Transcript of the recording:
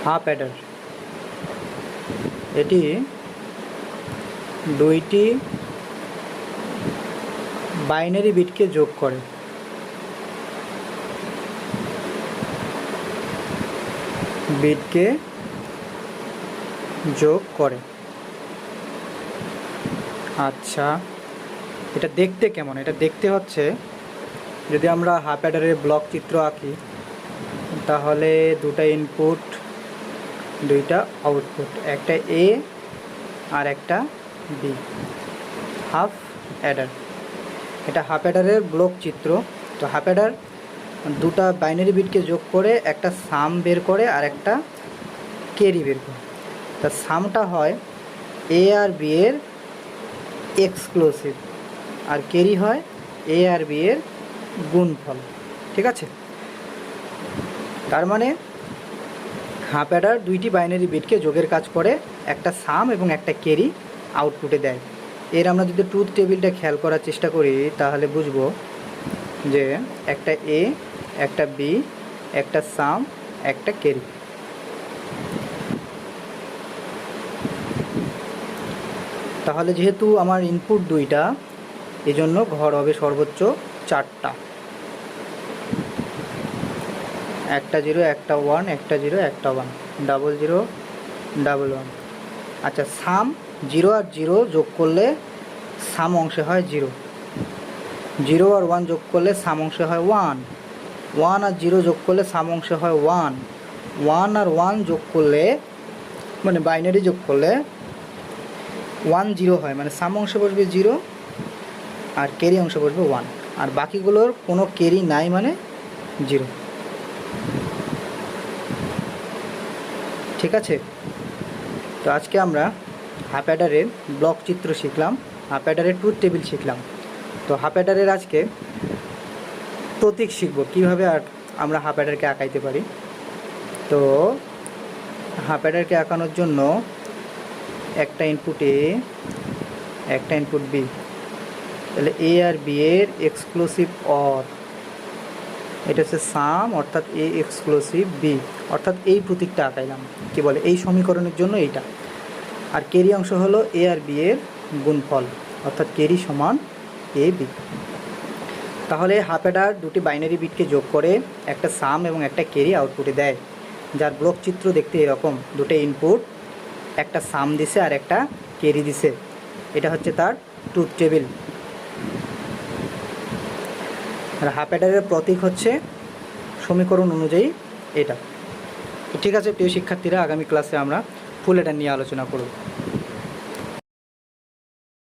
Half Eder এটি দুইটি binary বিটকে যোগ করে। আচ্ছা, এটা দেখতে কেমন? এটা দেখতে হচ্ছে, যদি আমরা হাফ অ্যাডারের ব্লক চিত্র আঁকি তাহলে দুটা ইনপুট দুইটা আউটপুট, একটা এ আর একটা বি, হাফ অ্যাডার। এটা হাফ অ্যাডারের ব্লক চিত্র। তো হাফ অ্যাডার দুটা বাইনারি বিটকে যোগ করে একটা সাম বের করে আর একটা ক্যারি বের করে। তা সামটা হয় এ আর বি এর এক্সক্লুসিভ, আর ক্যারি হয় এ আর বি এর গুণফল। ঠিক আছে, তার মানে হাফ অ্যাডার দুইটি বাইনারি বিটকে যোগের কাজ করে, একটা সাম এবং একটা ক্যারি আউটপুটে দেয়। এর আমরা যদি ট্রুথ টেবিলটা খেয়াল করার চেষ্টা করি তাহলে বুঝবো যে একটা এ, একটা বি, একটা সাম, একটা ক্যারি। তাহলে যেহেতু আমার ইনপুট দুইটা, এজন্য ঘর হবে সর্বোচ্চ 4টা, একটা 0 একটা 1, একটা 0 একটা 1, 0 0 1 1। আচ্ছা, সাম 0 আর 0 যোগ করলে সাম অংশে হয় 0, 0 আর 1 যোগ করলে সাম অংশে হয় 1, 1 আর 0 যোগ করলে সাম অংশে হয় 1, 1 আর 1 যোগ করলে মানে বাইনারি যোগ করলে 1 0 হয়, মানে সাম অংশে বসবে 0 আর ক্যারি অংশে বসবে 1, আর বাকিগুলোর কোনো ক্যারি নাই মানে 0। ঠিক আছে, তো আজকে আমরা হাফ অ্যাডারের ব্লক চিত্র শিখলাম, হাফ অ্যাডারের ট্রুথ টেবিল শিখলাম। তো হাফ অ্যাডারের আজকে প্রতীক শিখব, কীভাবে আর আমরা হাফ অ্যাডারকে আঁকাইতে পারি। তো হাফ অ্যাডারকে আঁকানোর জন্য একটা ইনপুট এ, একটা ইনপুট বি, তাহলে এ আর বি এর এক্সক্লুসিভ অর, এটা হচ্ছে সাম, অর্থাৎ এ এক্সক্লুসিভ বি, অর্থাৎ এই প্রতীকটা আঁকাইলাম, কি বলে এই সমীকরণের জন্য এইটা। আর ক্যারি অংশ হলো এ আর বি এর গুণফল, অর্থাৎ ক্যারি সমান এ বি। তাহলে হাফ অ্যাডার দুটি বাইনারি বিটকে যোগ করে একটা সাম এবং একটা ক্যারি আউটপুটে দেয়, যার ব্লক চিত্র দেখতে এরকম, দুটো ইনপুট, একটা সাম দিছে আর একটা ক্যারি দিছে, এটা হচ্ছে তার ট্রুথ টেবিল। আর হাফ অ্যাডারের প্রতীক হচ্ছে সমীকরণ অনুযায়ী এটা। ঠিক আছে প্রিয় শিক্ষার্থীরা, আগামী ক্লাসে আমরা ফুল অ্যাডার নিয়ে আলোচনা করব।